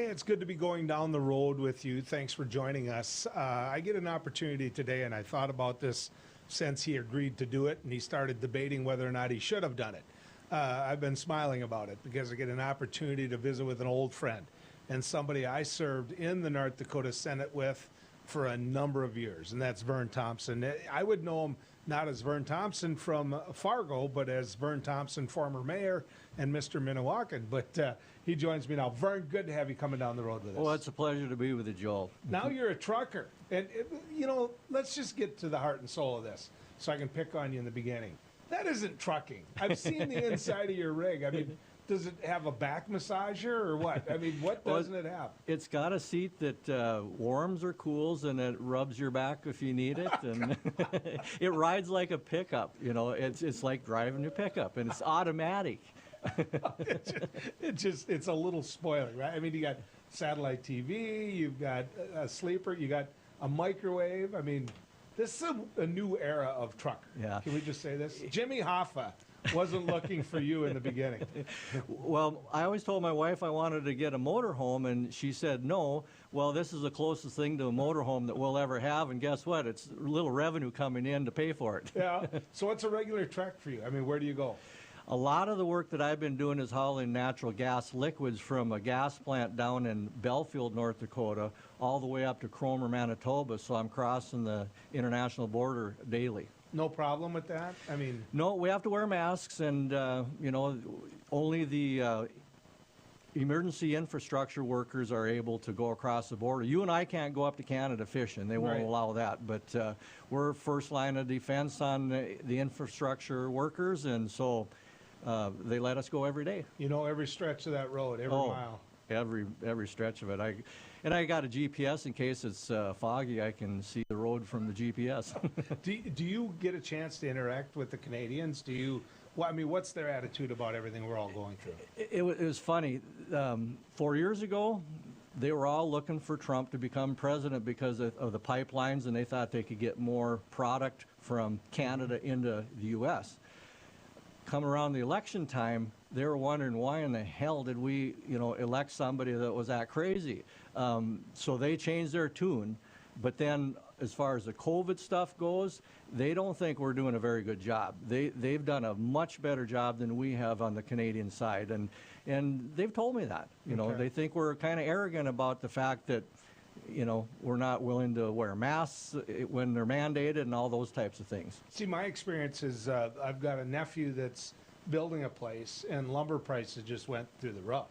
Hey, it's good to be going down the road with you. Thanks for joining us. I get an opportunity today, and I thought about this since he agreed to do it, and he started debating whether or not he should have done it. I've been smiling about it because I get an opportunity to visit with an old friend and somebody I served in the North Dakota Senate with for a number of years, and that's Vern Thompson. I would know him not as Vern Thompson from Fargo, but as Vern Thompson, former mayor, and Mr. Minnewacan. But he joins me now. Vern, good to have you coming down the road with us. Well, it's a pleasure to be with you, Joel. Now you're a trucker. And, let's just get to the heart and soul of this so I can pick on you in the beginning. That isn't trucking. I've seen the inside of your rig. I mean, does it have a back massager or what? I mean, what doesn't it have? It's got a seat that warms or cools, and it rubs your back if you need it, and it rides like a pickup. You know, it's like driving a pickup, and it's automatic. It's a little spoiler, right? I mean, you got satellite TV, you've got a sleeper, you got a microwave. I mean, this is a new era of trucker. Yeah. Can we just say this? Jimmy Hoffa wasn't looking for you in the beginning. Well, I always told my wife I wanted to get a motorhome, and she said no. Well, this is the closest thing to a motorhome that we'll ever have, and guess what? It's a little revenue coming in to pay for it. Yeah. So what's a regular trek for you? I mean, where do you go? A lot of the work that I've been doing is hauling natural gas liquids from a gas plant down in Belfield, North Dakota, all the way up to Cromer, Manitoba, so I'm crossing the international border daily. No problem with that? I mean... No, we have to wear masks, and, only the emergency infrastructure workers are able to go across the border. You and I can't go up to Canada fishing. They won't allow that. But we're first line of defense on the infrastructure workers, and so they let us go every day. You know every stretch of that road, every mile. Every stretch of it. I got a GPS in case it's foggy. I can see the road from the GPS. Do you get a chance to interact with the Canadians? What's their attitude about everything we're all going through? It was funny. 4 years ago, they were all looking for Trump to become president because of the pipelines, and they thought they could get more product from Canada into the U.S. Come around the election time, they were wondering why in the hell did we, elect somebody that was that crazy. So they changed their tune. But then, as far as the COVID stuff goes, they don't think we're doing a very good job. They've done a much better job than we have on the Canadian side, and they've told me that. They think we're kind of arrogant about the fact that, we're not willing to wear masks when they're mandated and all those types of things. See, my experience is I've got a nephew that's building a place, and lumber prices just went through the roof.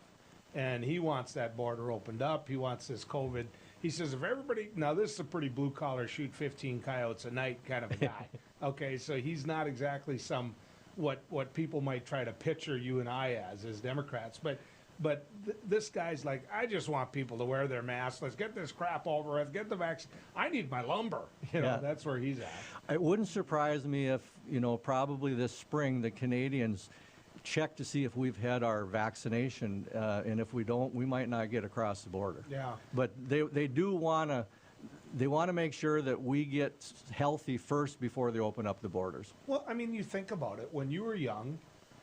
And he wants that border opened up. He wants this COVID. He says, if everybody, now this is a pretty blue-collar, shoot 15 coyotes a night kind of a guy. Okay, so he's not exactly what people might try to picture you and I as Democrats. But this guy's like, I just want people to wear their masks. Let's get this crap over with. Get the vaccine. I need my lumber. That's where he's at. It wouldn't surprise me if, probably this spring the Canadians check to see if we've had our vaccination, and if we don't, we might not get across the border. Yeah. But they do want to make sure that we get healthy first before they open up the borders. Well, I mean, you think about it. When you were young,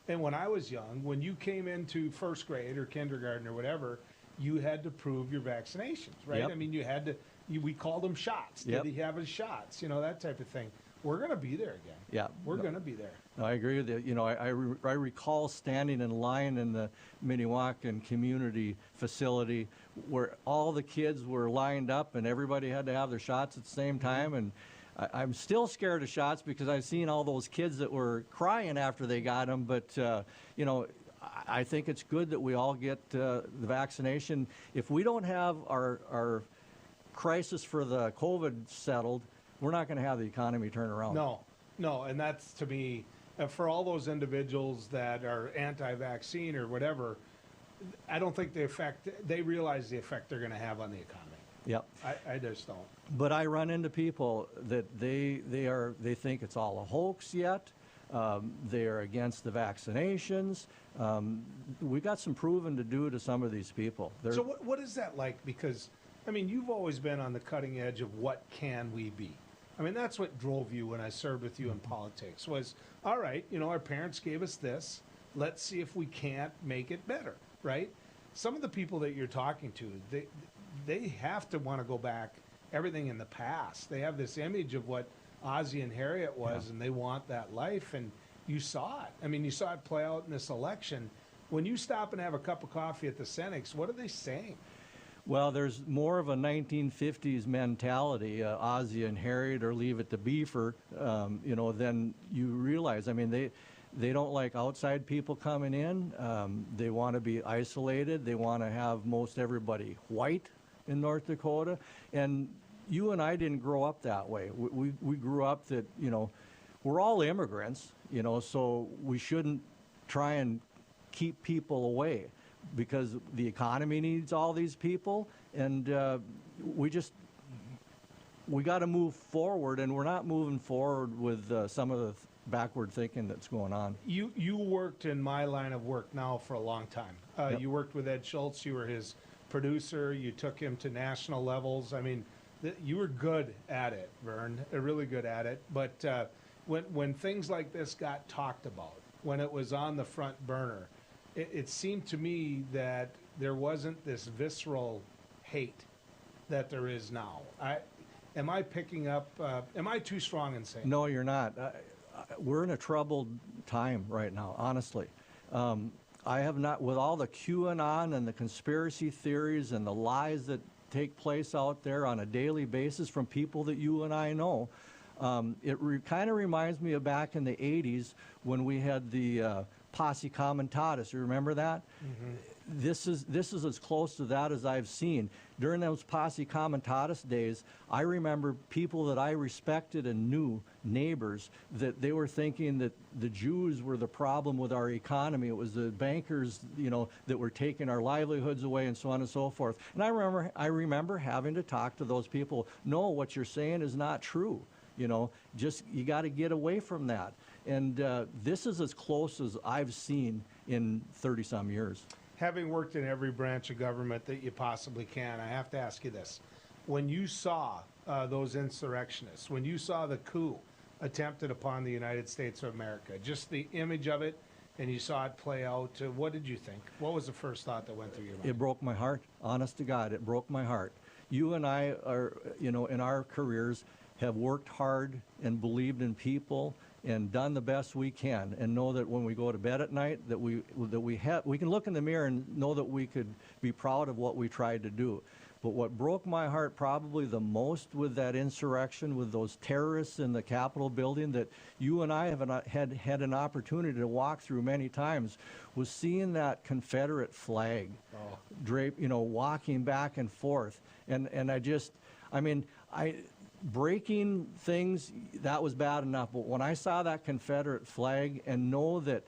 and when I was young, when you came into first grade or kindergarten or whatever, you had to prove your vaccinations, right? Yep. I mean, you had to. We called them shots. Yep. Did he have his shots? That type of thing. We're going to be there again. Yeah. We're going to be there. No, I agree with you. I recall standing in line in the Minnewacan community facility where all the kids were lined up and everybody had to have their shots at the same time. And I'm still scared of shots because I've seen all those kids that were crying after they got them. But, I think it's good that we all get the vaccination. If we don't have our crisis for the COVID settled, we're not going to have the economy turn around. No, and that's, to me, for all those individuals that are anti-vaccine or whatever, I don't think they realize the effect they're going to have on the economy. Yep. I just don't. But I run into people that they think it's all a hoax yet. They're against the vaccinations. We got some proving to do to some of these people. So what is that like? Because, I mean, you've always been on the cutting edge of what can we be. I mean, that's what drove you when I served with you in politics was, all right, our parents gave us this. Let's see if we can't make it better, right? some of the people that you're talking to, they have to want to go back everything in the past. They have this image of what Ozzie and Harriet was, and they want that life. And you saw it. I mean, you saw it play out in this election. When you stop and have a cup of coffee at the Senex, what are they saying? Well, there's more of a 1950s mentality, Ozzie and Harriet or Leave It to Beaver, than you realize. I mean, they don't like outside people coming in. They want to be isolated. They want to have most everybody white in North Dakota. And you and I didn't grow up that way. We grew up that, we're all immigrants, so we shouldn't try and keep people away, because the economy needs all these people, and we got to move forward, and we're not moving forward with some of the backward thinking that's going on. You worked in my line of work now for a long time. Yep. You worked with Ed Schultz. You were his producer. You took him to national levels. I mean, you were good at it, Vern, really good at it. But when things like this got talked about, when it was on the front burner, it seemed to me that there wasn't this visceral hate that there is now. Am I picking up, am I too strong in saying? No, you're not. We're in a troubled time right now, honestly. I have not, with all the QAnon and the conspiracy theories and the lies that take place out there on a daily basis from people that you and I know, it kind of reminds me of back in the 80s when we had the Posse Comitatus. You remember that? Mm-hmm. This is as close to that as I've seen. During those Posse Comitatus days, I remember people that I respected and knew, neighbors, that they were thinking that the Jews were the problem with our economy. It was the bankers, that were taking our livelihoods away and so on and so forth. And I remember having to talk to those people. No, what you're saying is not true. You got to get away from that. And this is as close as I've seen in 30-some years. Having worked in every branch of government that you possibly can, I have to ask you this. When you saw those insurrectionists, when you saw the coup attempted upon the United States of America, just the image of it, and you saw it play out, what did you think? What was the first thought that went through your mind? It broke my heart. Honest to God, it broke my heart. You and I are, in our careers, have worked hard and believed in people and done the best we can, and know that when we go to bed at night that we can look in the mirror and know that we could be proud of what we tried to do. But what broke my heart probably the most with that insurrection, with those terrorists in the Capitol building that you and I have had an opportunity to walk through many times, was seeing that Confederate flag draped, walking back and forth. And breaking things, that was bad enough. But when I saw that Confederate flag and know that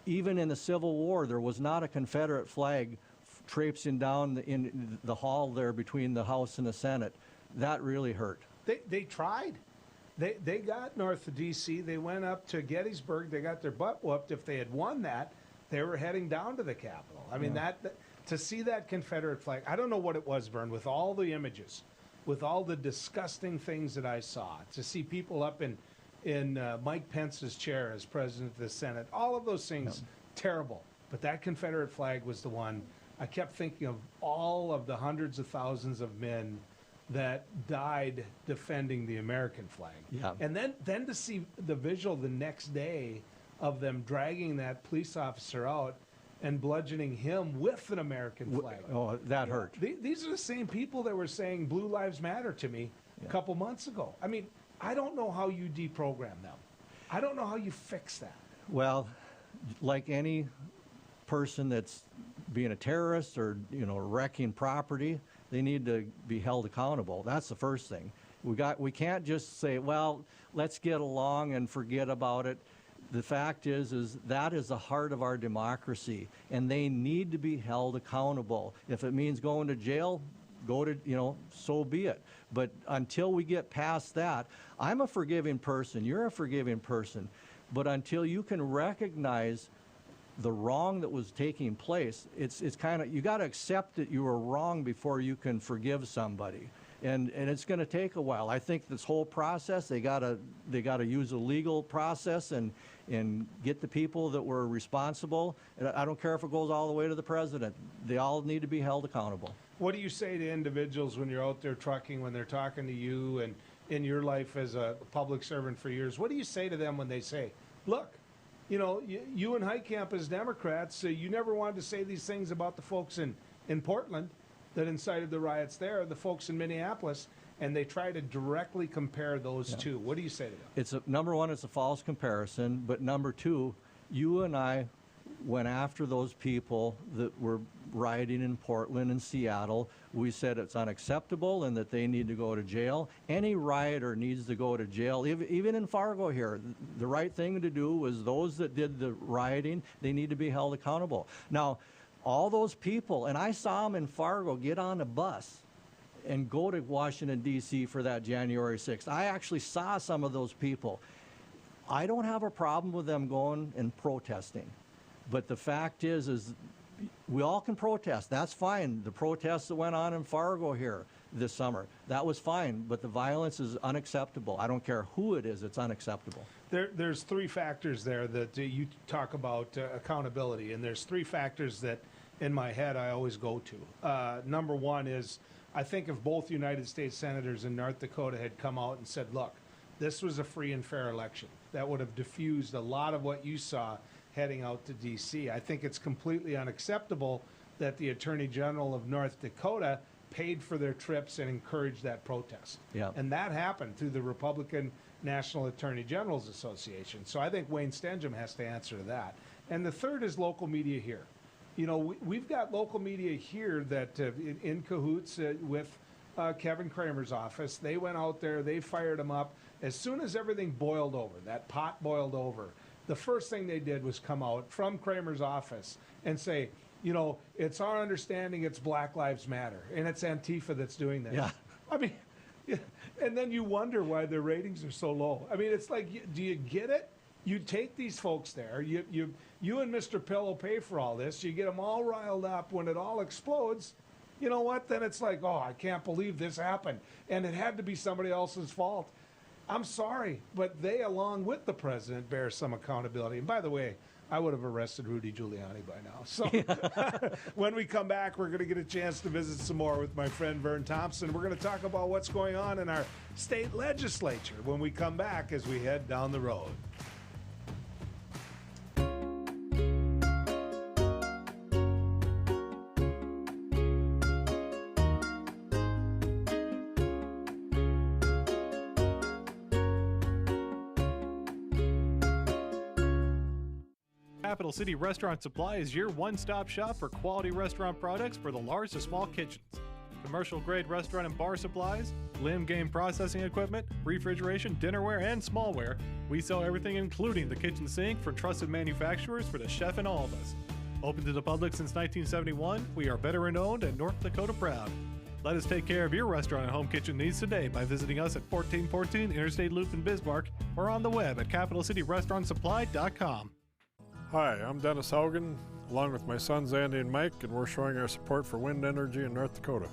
even in the Civil War, there was not a Confederate flag traipsing down in the hall there between the House and the Senate, that really hurt. They tried. They got north of D.C. They went up to Gettysburg. They got their butt whooped. If they had won that, they were heading down to the Capitol. I mean, to see that Confederate flag, I don't know what it was, Vern, with all the images, with all the disgusting things that I saw, to see people up in Mike Pence's chair as president of the Senate, all of those things, terrible. But that Confederate flag was the one. I kept thinking of all of the hundreds of thousands of men that died defending the American flag. Yeah. And then to see the visual the next day of them dragging that police officer out and bludgeoning him with an American flag. Oh, that hurt. These are the same people that were saying Blue Lives Matter to me a couple months ago. I mean, I don't know how you deprogram them. I don't know how you fix that. Well, like any person that's being a terrorist or, wrecking property, they need to be held accountable. That's the first thing. We can't just say, well, let's get along and forget about it. The fact is that is the heart of our democracy, and they need to be held accountable. If it means going to jail, so be it. But until we get past that, I'm a forgiving person, you're a forgiving person, but until you can recognize the wrong that was taking place, it's kind of, you got to accept that you were wrong before you can forgive somebody. and it's going to take a while. I think this whole process, they gotta use a legal process and get the people that were responsible. And I don't care if it goes all the way to the president. They all need to be held accountable. What do you say to individuals when you're out there trucking, when they're talking to you and in your life as a public servant for years? What do you say to them when they say, look, you know, you and Heitkamp as Democrats, you never wanted to say these things about the folks in Portland that incited the riots there, the folks in Minneapolis, and they try to directly compare those two. What do you say to them? Number one, it's a false comparison, but number two, you and I went after those people that were rioting in Portland and Seattle. We said it's unacceptable and that they need to go to jail. Any rioter needs to go to jail. Even in Fargo here, the right thing to do was those that did the rioting, they need to be held accountable. Now, all those people, and I saw them in Fargo get on a bus and go to Washington, D.C. for that January 6th. I actually saw some of those people. I don't have a problem with them going and protesting. But the fact is we all can protest. That's fine. The protests that went on in Fargo here this summer, that was fine. But the violence is unacceptable. I don't care who it is, it's unacceptable. There's three factors there that you talk about accountability, and there's three factors that in my head I always go to. Number one is, I think if both United States senators in North Dakota had come out and said, look, this was a free and fair election, that would have diffused a lot of what you saw heading out to D.C. I think it's completely unacceptable that the Attorney General of North Dakota paid for their trips and encouraged that protest. Yeah. And that happened through the Republican National Attorney Generals Association. So I think Wayne Stenjum has to answer to that. And the third is local media here. You know, we've got local media here that in cahoots with Kevin Kramer's office. They went out there, they fired him up. As soon as everything boiled over, that pot boiled over, the first thing they did was come out from Kramer's office and say, you know, it's our understanding it's Black Lives Matter, and it's Antifa that's doing this. Yeah. I mean, and then you wonder why their ratings are so low. I mean, it's like, do you get it? You take these folks there, you and Mr. Pillow pay for all this, you get them all riled up. When it all explodes, you know what? Then it's like, oh, I can't believe this happened, and it had to be somebody else's fault. I'm sorry, but they, along with the president, bear some accountability. And by the way, I would have arrested Rudy Giuliani by now. So when we come back, we're going to get a chance to visit some more with my friend Vern Thompson. We're going to talk about what's going on in our state legislature when we come back as we head down the road. Capital City Restaurant Supply is your one-stop shop for quality restaurant products for the large to small kitchens. Commercial-grade restaurant and bar supplies, limb game processing equipment, refrigeration, dinnerware, and smallware. We sell everything including the kitchen sink from trusted manufacturers for the chef and all of us. Open to the public since 1971, we are veteran-owned and North Dakota proud. Let us take care of your restaurant and home kitchen needs today by visiting us at 1414 Interstate Loop in Bismarck or on the web at capitalcityrestaurantsupply.com. Hi, I'm Dennis Haugen, along with my sons Andy and Mike, and we're showing our support for wind energy in North Dakota.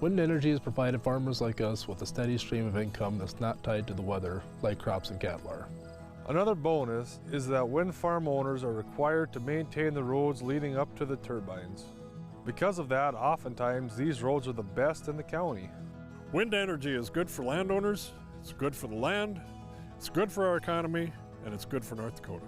Wind energy has provided farmers like us with a steady stream of income that's not tied to the weather like crops and cattle are. Another bonus is that wind farm owners are required to maintain the roads leading up to the turbines. Because of that, oftentimes these roads are the best in the county. Wind energy is good for landowners, it's good for the land, it's good for our economy, and it's good for North Dakota.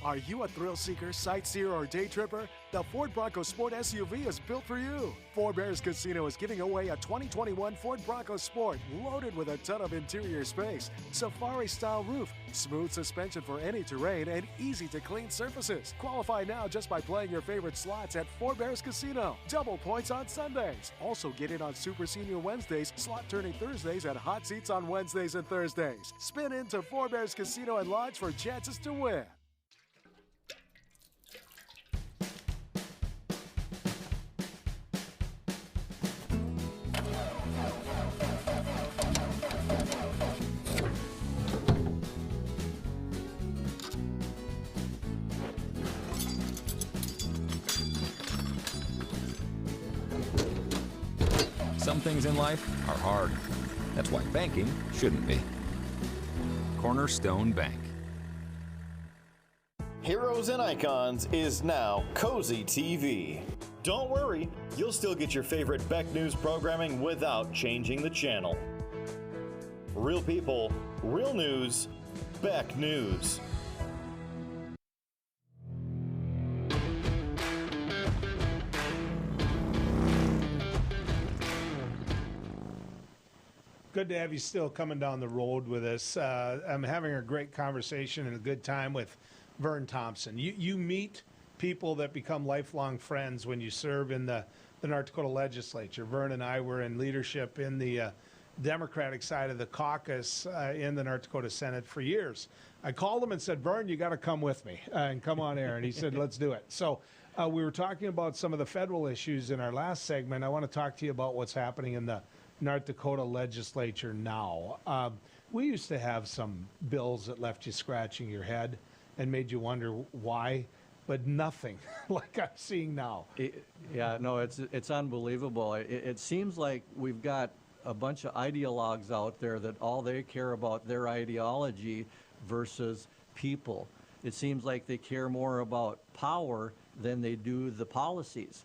Are you a thrill seeker, sightseer, or day tripper? The Ford Bronco Sport SUV is built for you. Four Bears Casino is giving away a 2021 Ford Bronco Sport loaded with a ton of interior space, safari-style roof, smooth suspension for any terrain, and easy-to-clean surfaces. Qualify now just by playing your favorite slots at Four Bears Casino. Double points on Sundays. Also get in on Super Senior Wednesdays, slot turning Thursdays, and hot seats on Wednesdays and Thursdays. Spin into Four Bears Casino and Lodge for chances to win. Some things in life are hard. That's why banking shouldn't be. Cornerstone Bank. Heroes and Icons is now Cozy TV. Don't worry, you'll still get your favorite Beck News programming without changing the channel. Real people, real news, Beck News. Good to have you still coming down the road with us. I'm having a great conversation and a good time with Vern Thompson. You meet people that become lifelong friends when you serve in the North Dakota legislature. Vern and I were in leadership in the Democratic side of the caucus in the North Dakota Senate for years. I called him and said, Vern, you got to come with me and come on air. And he said, let's do it. So we were talking about some of the federal issues in our last segment. I want to talk to you about what's happening in the North Dakota legislature now. We used to have some bills that left you scratching your head and made you wonder why, but nothing like I'm seeing now. It's unbelievable. It seems like we've got a bunch of ideologues out there that all they care about their ideology versus people. It seems like they care more about power than they do the policies,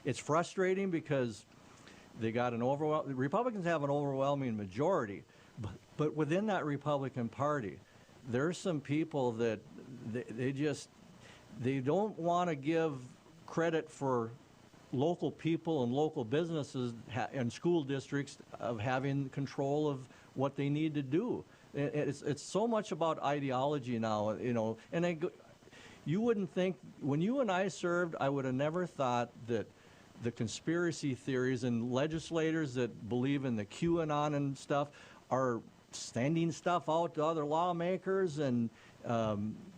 it's frustrating because they got the Republicans have an overwhelming majority, but within that Republican Party, there's some people that they don't want to give credit for local people and local businesses and school districts of having control of what they need to do. It's so much about ideology now, and you wouldn't think, when you and I served, I would have never thought that the conspiracy theories and legislators that believe in the QAnon and stuff are sending stuff out to other lawmakers and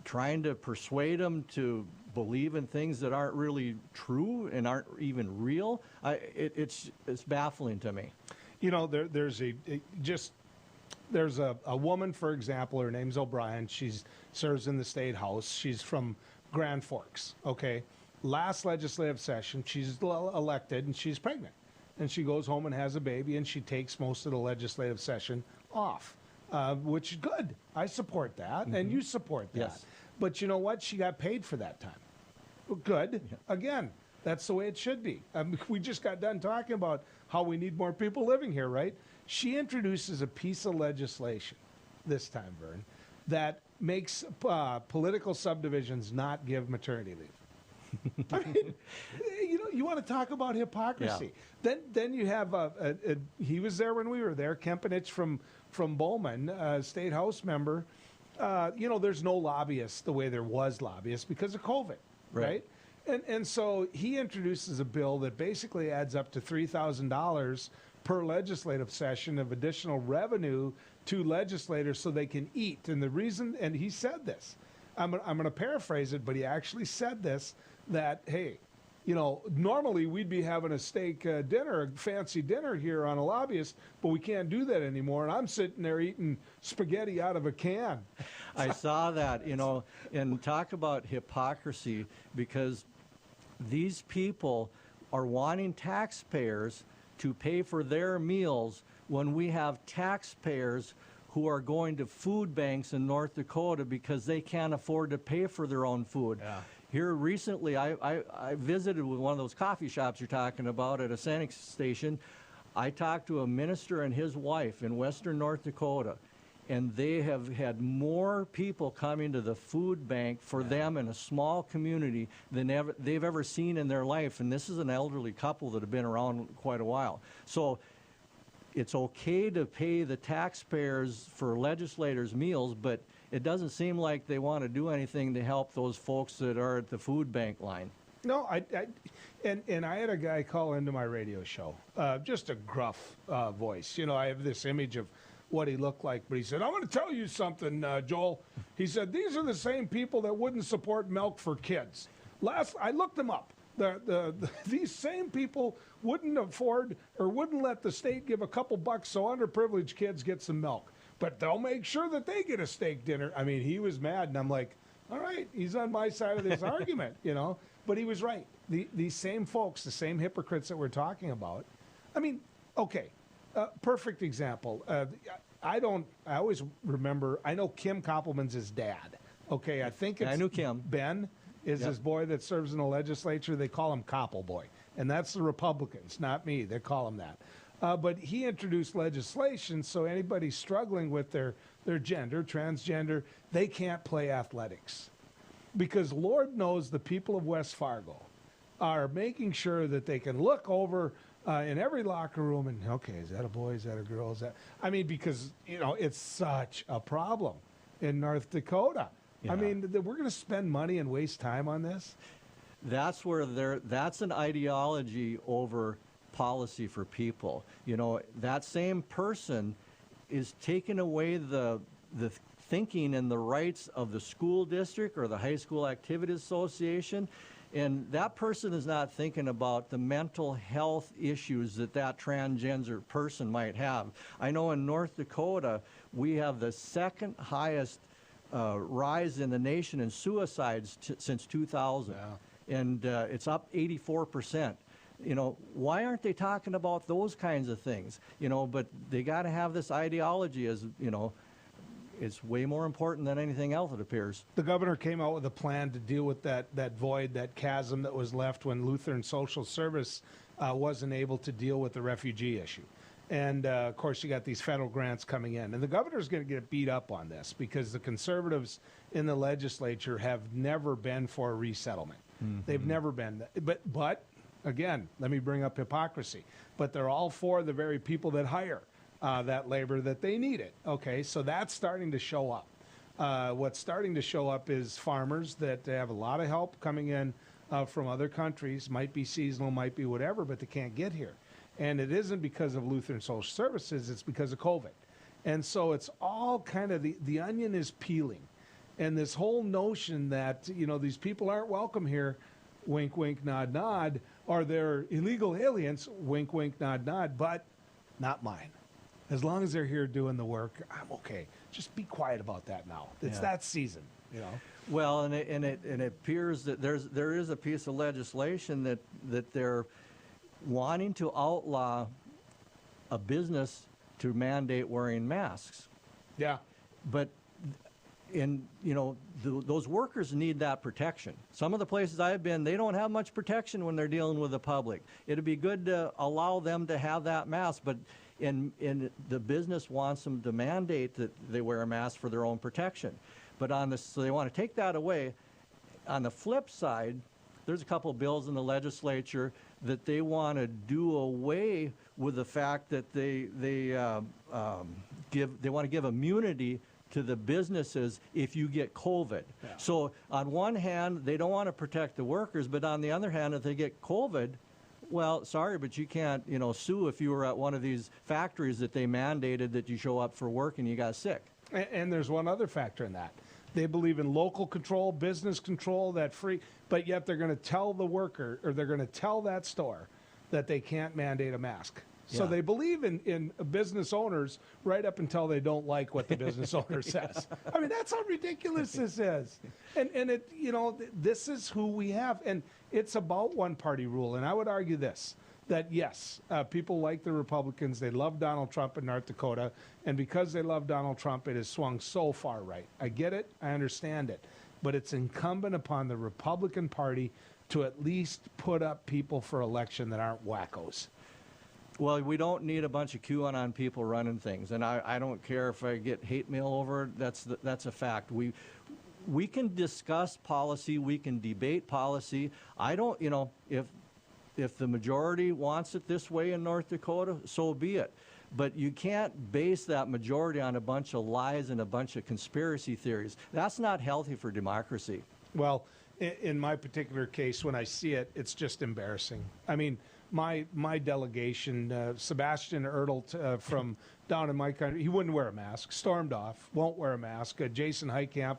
trying to persuade them to believe in things that aren't really true and aren't even real. It's baffling to me. There's a woman, for example, her name's O'Brien. She serves in the State House. She's from Grand Forks, okay? Last legislative session, she's elected and she's pregnant. And she goes home and has a baby, and she takes most of the legislative session off, which is good. I support that, and you support that. Yes. But you know what? She got paid for that time. Well, good. Yeah. Again, that's the way it should be. We just got done talking about how we need more people living here, right? She introduces a piece of legislation this time, Vern, that makes political subdivisions not give maternity leave. I mean, you want to talk about hypocrisy. Yeah. Then you have he was there when we were there, Kempenich from Bowman, State House member. There's no lobbyists the way there was lobbyists because of COVID, right? And so he introduces a bill that basically adds up to $3,000 per legislative session of additional revenue to legislators so they can eat. And the reason, and he said this, I'm going to paraphrase it, but he actually said this, that, hey, normally we'd be having a steak dinner, a fancy dinner here on a lobbyist, but we can't do that anymore. And I'm sitting there eating spaghetti out of a can. I saw that, and talk about hypocrisy, because these people are wanting taxpayers to pay for their meals when we have taxpayers who are going to food banks in North Dakota because they can't afford to pay for their own food. Yeah. Here recently, I visited with one of those coffee shops you're talking about at a Senex station. I talked to a minister and his wife in western North Dakota, and they have had more people coming to the food bank for them in a small community than they've ever seen in their life. And this is an elderly couple that have been around quite a while. So it's okay to pay the taxpayers for legislators' meals, but it doesn't seem like they want to do anything to help those folks that are at the food bank line. No, and I had a guy call into my radio show, just a gruff voice. You know, I have this image of what he looked like, but he said, "I'm going to tell you something, Joel." He said, "These are the same people that wouldn't support milk for kids." I looked them up. These same people wouldn't afford or wouldn't let the state give a couple bucks so underprivileged kids get some milk, but they'll make sure that they get a steak dinner. I mean, he was mad, and I'm like, all right, he's on my side of this argument, you know. But he was right. These same folks, the same hypocrites that we're talking about. I mean, okay, perfect example. I always remember, I know Kim Koppelman's his dad. Okay, I think it's I knew Kim. Ben is his boy that serves in the legislature. They call him Koppel Boy. And that's the Republicans, not me. They call him that. But he introduced legislation so anybody struggling with their gender, transgender, they can't play athletics. Because Lord knows the people of West Fargo are making sure that they can look over in every locker room and, okay, is that a boy, is that a girl, is that... I mean, because, you know, it's such a problem in North Dakota. Yeah. I mean, we're going to spend money and waste time on this? That's where that's an ideology over policy for people. You know, that same person is taking away the thinking and the rights of the school district or the high school activity association, and that person is not thinking about the mental health issues that transgender person might have. I know in North Dakota we have the second highest rise in the nation in suicides since 2000. Yeah. And it's up 84%. You know, why aren't they talking about those kinds of things? You know, but they got to have this ideology as, you know, it's way more important than anything else, it appears. The governor came out with a plan to deal with that void, that chasm that was left when Lutheran Social Service wasn't able to deal with the refugee issue. And, of course, you got these federal grants coming in. And the governor's going to get beat up on this because the conservatives in the legislature have never been for a resettlement. Mm-hmm. They've never been. But, again, let me bring up hypocrisy. But they're all for the very people that hire that labor that they need it. Okay, so that's starting to show up. What's starting to show up is farmers that have a lot of help coming in from other countries, might be seasonal, might be whatever, but they can't get here. And it isn't because of Lutheran Social Services, it's because of COVID. And so it's all kind of, the onion is peeling. And this whole notion that, you know, these people aren't welcome here, wink, wink, nod, nod, or they're illegal aliens, wink, wink, nod, nod, but not mine. As long as they're here doing the work, I'm okay. Just be quiet about that now. It's that season, you know. Well, and it appears that there is a piece of legislation that they're wanting to outlaw a business to mandate wearing masks. Yeah. But those workers need that protection. Some of the places I've been, they don't have much protection when they're dealing with the public. It'd be good to allow them to have that mask, but in the business wants them to mandate that they wear a mask for their own protection. But so they want to take that away. On the flip side, there's a couple of bills in the legislature that they want to do away with the fact that they want to give immunity to the businesses if you get COVID. Yeah. So on one hand, they don't want to protect the workers, but on the other hand, if they get COVID, well, sorry, but you can't, sue if you were at one of these factories that they mandated that you show up for work and you got sick. And there's one other factor in that. They believe in local control, business control, but yet they're going to tell the worker, or they're going to tell that store that they can't mandate a mask. So they believe in business owners right up until they don't like what the business owner says. I mean, that's how ridiculous this is. And it, this is who we have. And it's about one-party rule. And I would argue this, that yes, people like the Republicans. They love Donald Trump in North Dakota. And because they love Donald Trump, it has swung so far right. I get it. I understand it. But it's incumbent upon the Republican Party to at least put up people for election that aren't wackos. Well, we don't need a bunch of QAnon people running things, and I don't care if I get hate mail over it. That's a fact. We can discuss policy, we can debate policy. I don't, if the majority wants it this way in North Dakota, so be it. But you can't base that majority on a bunch of lies and a bunch of conspiracy theories. That's not healthy for democracy. Well, in my particular case, when I see it, it's just embarrassing. I mean, my delegation, Sebastian Ertl from down in my country, he wouldn't wear a mask, stormed off, won't wear a mask. Jason Heitkamp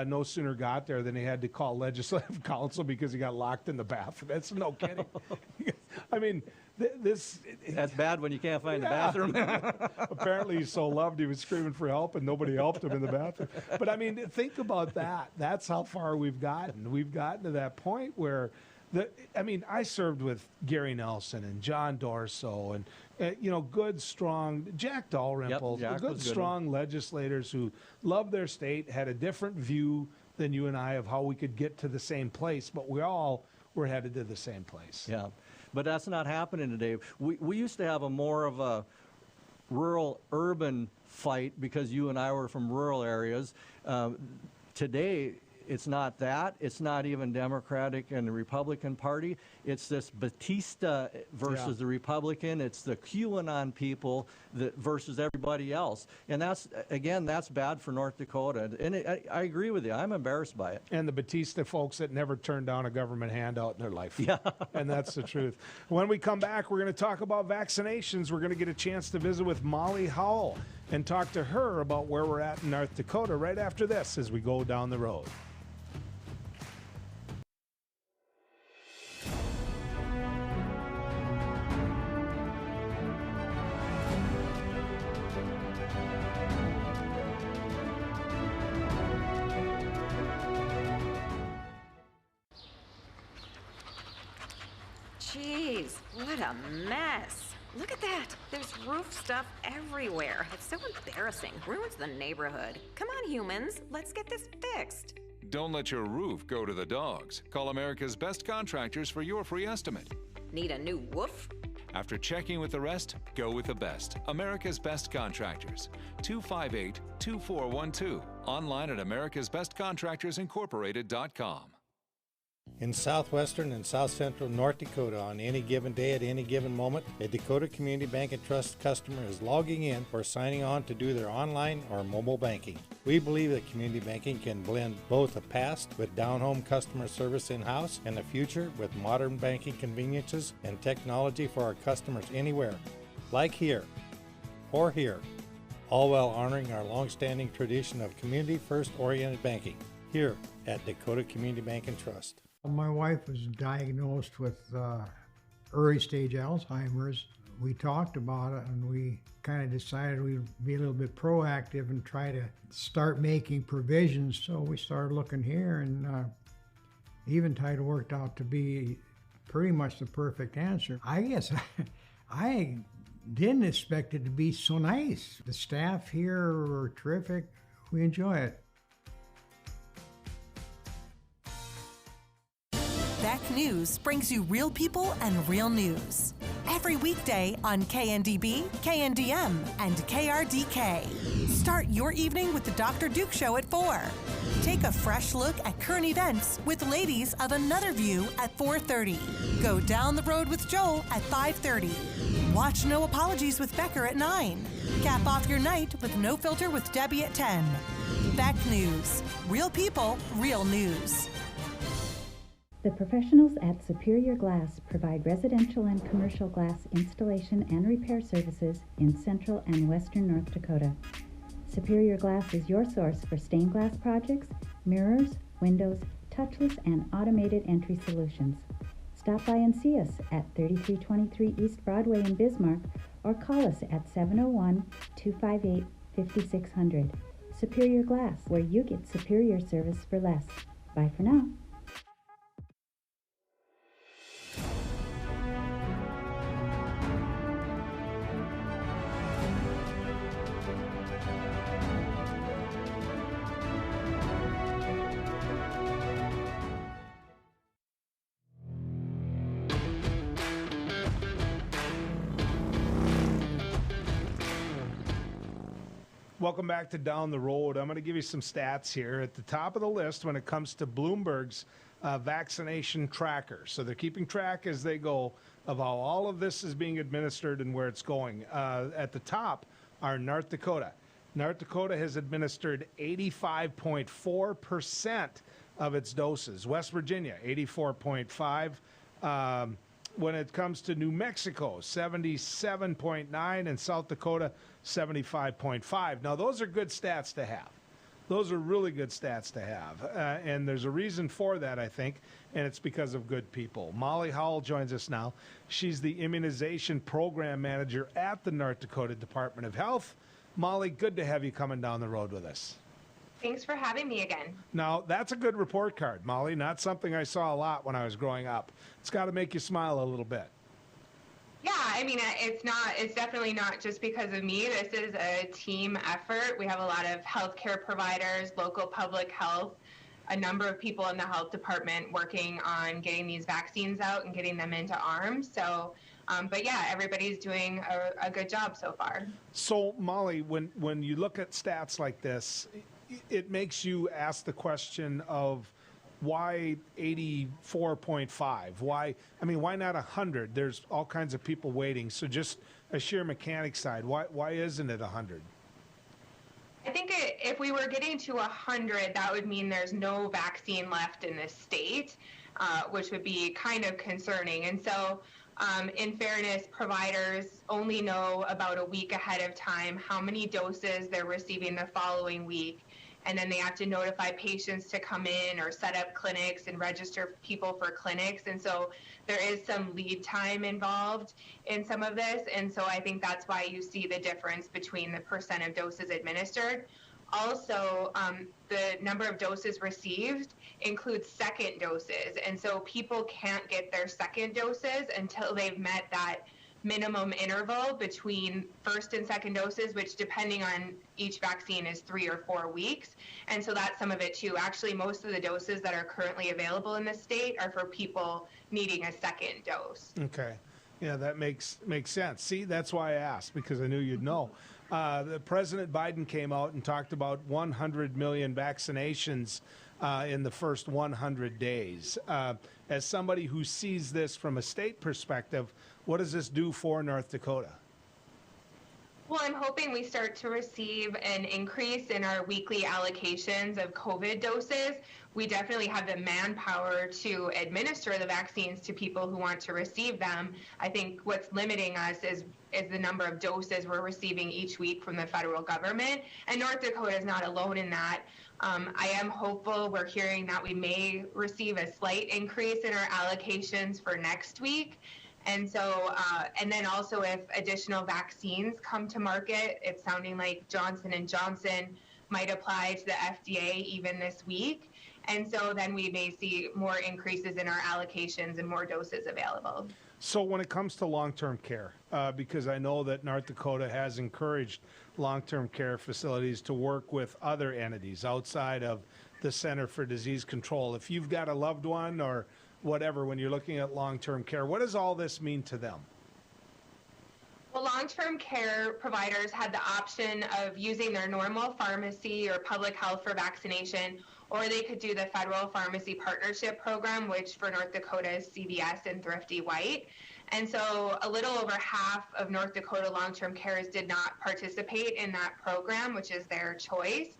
no sooner got there than he had to call legislative council because he got locked in the bathroom. That's no kidding. I mean, that's bad when you can't find the bathroom. Apparently he's so loved he was screaming for help and nobody helped him in the bathroom. But I mean, think about that. That's how far we've gotten. We've gotten to that point where I served with Gary Nelson and John Dorso and, good, strong, Jack Dalrymple, good, strong legislators who loved their state, had a different view than you and I of how we could get to the same place, but we all were headed to the same place. Yeah, but that's not happening today. We used to have a more of a rural-urban fight because you and I were from rural areas. Today, it's not that. It's not even Democratic and the Republican Party. It's this Batista versus the Republican. It's the QAnon people versus everybody else. And that's bad for North Dakota. And I agree with you. I'm embarrassed by it. And the Batista folks that never turned down a government handout in their life. Yeah. And that's the truth. When we come back, we're going to talk about vaccinations. We're going to get a chance to visit with Molly Howell and talk to her about where we're at in North Dakota right after this as we go down the road. Jeez, what a mess. Look at that. There's roof stuff everywhere. It's so embarrassing. Ruins the neighborhood. Come on, humans. Let's get this fixed. Don't let your roof go to the dogs. Call America's Best Contractors for your free estimate. Need a new woof? After checking with the rest, go with the best. America's Best Contractors. 258-2412. Online at americasbestcontractorsincorporated.com. In southwestern and south central North Dakota, on any given day at any given moment, a Dakota Community Bank and Trust customer is logging in or signing on to do their online or mobile banking. We believe that community banking can blend both the past with down-home customer service in-house and the future with modern banking conveniences and technology for our customers anywhere, like here or here, all while honoring our long-standing tradition of community-first oriented banking here at Dakota Community Bank and Trust. My wife was diagnosed with early stage Alzheimer's. We talked about it and we kind of decided we'd be a little bit proactive and try to start making provisions. So we started looking here, and Eventide worked out to be pretty much the perfect answer. I guess I didn't expect it to be so nice. The staff here are terrific. We enjoy it. Beck News brings you real people and real news. Every weekday on KNDB, KNDM, and KRDK. Start your evening with the Dr. Duke Show at 4. Take a fresh look at current events with Ladies of Another View at 4:30. Go down the road with Joel at 5:30. Watch No Apologies with Becker at 9. Cap off your night with No Filter with Debbie at 10. Beck News. Real people, real news. The professionals at Superior Glass provide residential and commercial glass installation and repair services in central and western North Dakota. Superior Glass is your source for stained glass projects, mirrors, windows, touchless and automated entry solutions. Stop by and see us at 3323 East Broadway in Bismarck or call us at 701-258-5600. Superior Glass, where you get superior service for less. Bye for now. Welcome back to Down the Road. I'm going to give you some stats here. At the top of the list when it comes to Bloomberg's vaccination tracker. So they're keeping track as they go of how all of this is being administered and where it's going. At the top are North Dakota. North Dakota has administered 85.4% of its doses. West Virginia, 84.5%. When it comes to New Mexico, 77.9%, and South Dakota, 75.5%. Now, those are good stats to have. Those are really good stats to have. And there's a reason for that, I think, and it's because of good people. Molly Howell joins us now. She's the immunization program manager at the North Dakota Department of Health. Molly, good to have you coming down the road with us. Thanks for having me again. Now, that's a good report card, Molly. Not something I saw a lot when I was growing up. It's got to make you smile a little bit. Yeah, I mean, it's definitely not just because of me. This is a team effort. We have a lot of healthcare providers, local public health, a number of people in the health department working on getting these vaccines out and getting them into arms. So, but yeah, everybody's doing a good job so far. So, Molly, when you look at stats like this, it makes you ask the question of why 84.5? Why not 100? There's all kinds of people waiting. So just a sheer mechanic side, why isn't it 100? I think if we were getting to 100, that would mean there's no vaccine left in the state, which would be kind of concerning. And so, in fairness, providers only know about a week ahead of time how many doses they're receiving the following week. And then they have to notify patients to come in or set up clinics and register people for clinics. And so there is some lead time involved in some of this. And so I think that's why you see the difference between the percent of doses administered. Also, the number of doses received includes second doses. And so people can't get their second doses until they've met that minimum interval between first and second doses, which depending on each vaccine is 3 or 4 weeks. And so that's some of it too. Actually, most of the doses that are currently available in the state are for people needing a second dose. Okay. Yeah, that makes sense. See, that's why I asked, because I knew you'd know. The President Biden came out and talked about 100 million vaccinations in the first 100 days. As somebody who sees this from a state perspective, what does this do for North Dakota? Well, I'm hoping we start to receive an increase in our weekly allocations of COVID doses. We definitely have the manpower to administer the vaccines to people who want to receive them. I think what's limiting us is the number of doses we're receiving each week from the federal government. And North Dakota is not alone in that. I am hopeful. We're hearing that we may receive a slight increase in our allocations for next week. And so, and then also if additional vaccines come to market, it's sounding like Johnson & Johnson might apply to the FDA even this week. And so then we may see more increases in our allocations and more doses available. So when it comes to long-term care, because I know that North Dakota has encouraged long-term care facilities to work with other entities outside of the Center for Disease Control. If you've got a loved one or whatever, when you're looking at long-term care, what does all this mean to them? Well, long-term care providers had the option of using their normal pharmacy or public health for vaccination, or they could do the Federal Pharmacy Partnership Program, which for North Dakota is CVS and Thrifty White. And so a little over half of North Dakota long-term carers did not participate in that program, which is their choice.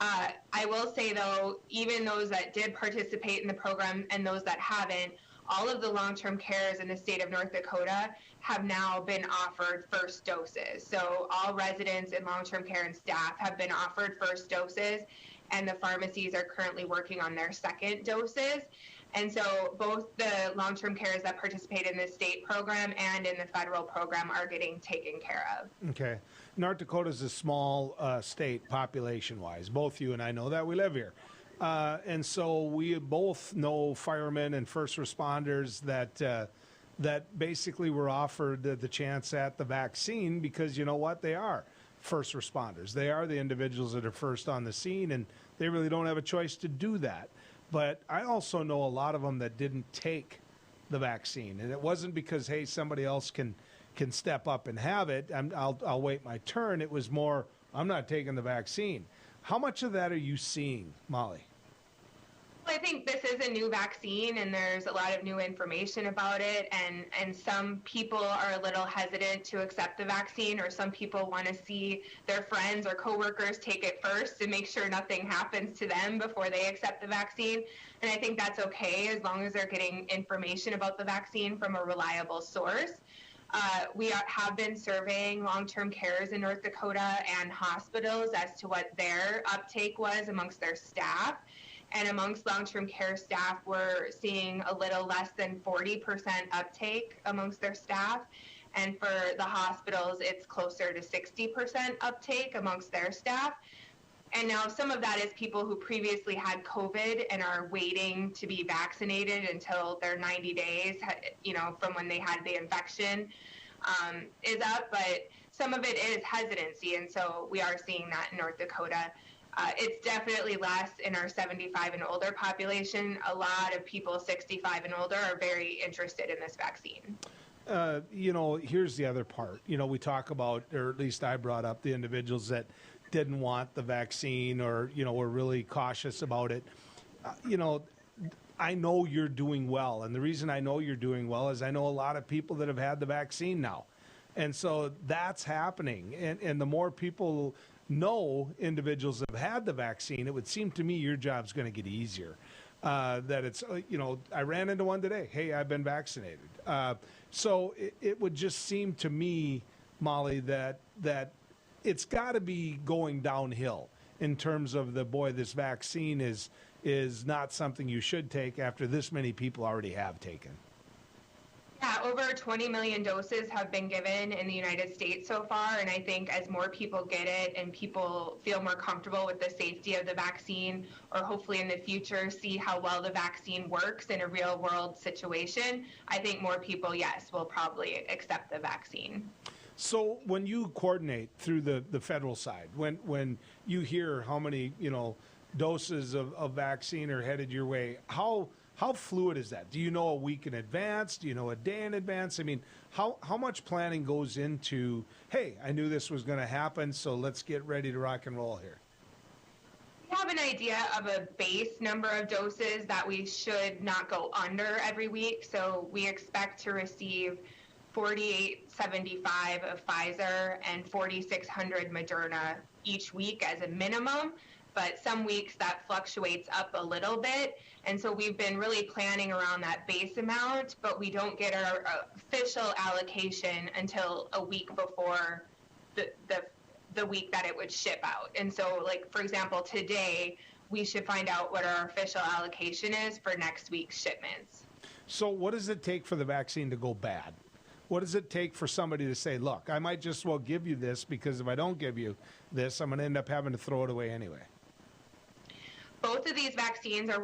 I will say, though, even those that did participate in the program and those that haven't, all of the long-term carers in the state of North Dakota have now been offered first doses. So all residents in long-term care and staff have been offered first doses, and the pharmacies are currently working on their second doses. And so both the long-term carers that participate in the state program and in the federal program are getting taken care of. Okay. North Dakota is a small state population-wise. Both you and I know that. We live here. And so we both know firemen and first responders that basically were offered the chance at the vaccine because, you know what, they are first responders. They are the individuals that are first on the scene, and they really don't have a choice to do that. But I also know a lot of them that didn't take the vaccine, and it wasn't because, hey, somebody else can step up and have it. I'll wait my turn. It was more, I'm not taking the vaccine. How much of that are you seeing, Molly? I think this is a new vaccine and there's a lot of new information about it, and some people are a little hesitant to accept the vaccine, or some people want to see their friends or coworkers take it first to make sure nothing happens to them before they accept the vaccine. And I think that's okay as long as they're getting information about the vaccine from a reliable source. We have been surveying long-term cares in North Dakota and hospitals as to what their uptake was amongst their staff. And amongst long-term care staff, we're seeing a little less than 40% uptake amongst their staff. And for the hospitals, it's closer to 60% uptake amongst their staff. And now some of that is people who previously had COVID and are waiting to be vaccinated until their 90 days, from when they had the infection is up. But some of it is hesitancy. And so we are seeing that in North Dakota. It's definitely less in our 75 and older population. A lot of people 65 and older are very interested in this vaccine. Here's the other part. We talk about, or at least I brought up, the individuals that didn't want the vaccine or, were really cautious about it. I know you're doing well. And the reason I know you're doing well is I know a lot of people that have had the vaccine now. And so that's happening. And the more people know individuals that have had the vaccine, it would seem to me your job's going to get easier. That it's, I ran into one today. Hey, I've been vaccinated. So it would just seem to me, Molly, that it's got to be going downhill in terms of this vaccine is not something you should take after this many people already have taken. Yeah, over 20 million doses have been given in the United States so far, and I think as more people get it and people feel more comfortable with the safety of the vaccine, or hopefully in the future see how well the vaccine works in a real-world situation, I think more people, yes, will probably accept the vaccine. So when you coordinate through the federal side, when you hear how many doses of vaccine are headed your way, how fluid is that? Do you know a week in advance? Do you know a day in advance? I mean, how much planning goes into, hey, I knew this was going to happen, so let's get ready to rock and roll here? We have an idea of a base number of doses that we should not go under every week. So we expect to receive 4,875 of Pfizer and 4,600 Moderna each week as a minimum. But some weeks that fluctuates up a little bit. And so we've been really planning around that base amount, but we don't get our official allocation until a week before the week that it would ship out. And so, like, for example, today, we should find out what our official allocation is for next week's shipments. So what does it take for the vaccine to go bad? What does it take for somebody to say, look, I might just well give you this because if I don't give you this, I'm going to end up having to throw it away anyway? Both of these vaccines are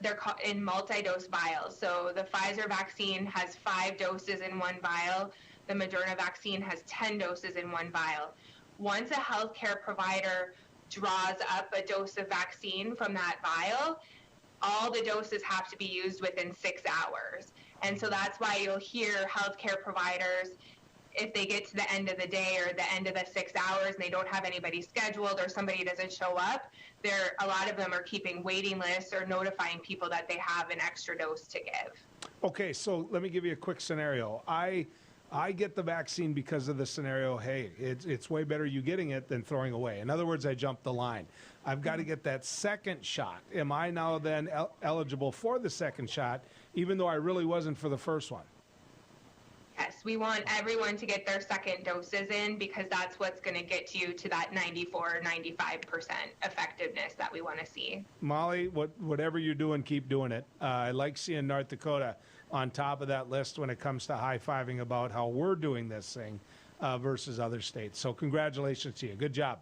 they're called in multi-dose vials. So the Pfizer vaccine has 5 doses in one vial. The Moderna vaccine has 10 doses in one vial. Once a healthcare provider draws up a dose of vaccine from that vial, all the doses have to be used within 6 hours. And so that's why you'll hear healthcare providers, if they get to the end of the day or the end of the 6 hours and they don't have anybody scheduled or somebody doesn't show up, a lot of them are keeping waiting lists or notifying people that they have an extra dose to give. Okay, so let me give you a quick scenario. I get the vaccine because of the scenario, hey, it's way better you getting it than throwing away. In other words, I jumped the line. I've got to get that second shot. Am I now then eligible for the second shot, even though I really wasn't for the first one? Yes, we want everyone to get their second doses in because that's what's going to get you to that 94 or 95% effectiveness that we want to see. Molly, whatever you're doing, keep doing it. I like seeing North Dakota on top of that list when it comes to high-fiving about how we're doing this thing versus other states. So congratulations to you. Good job.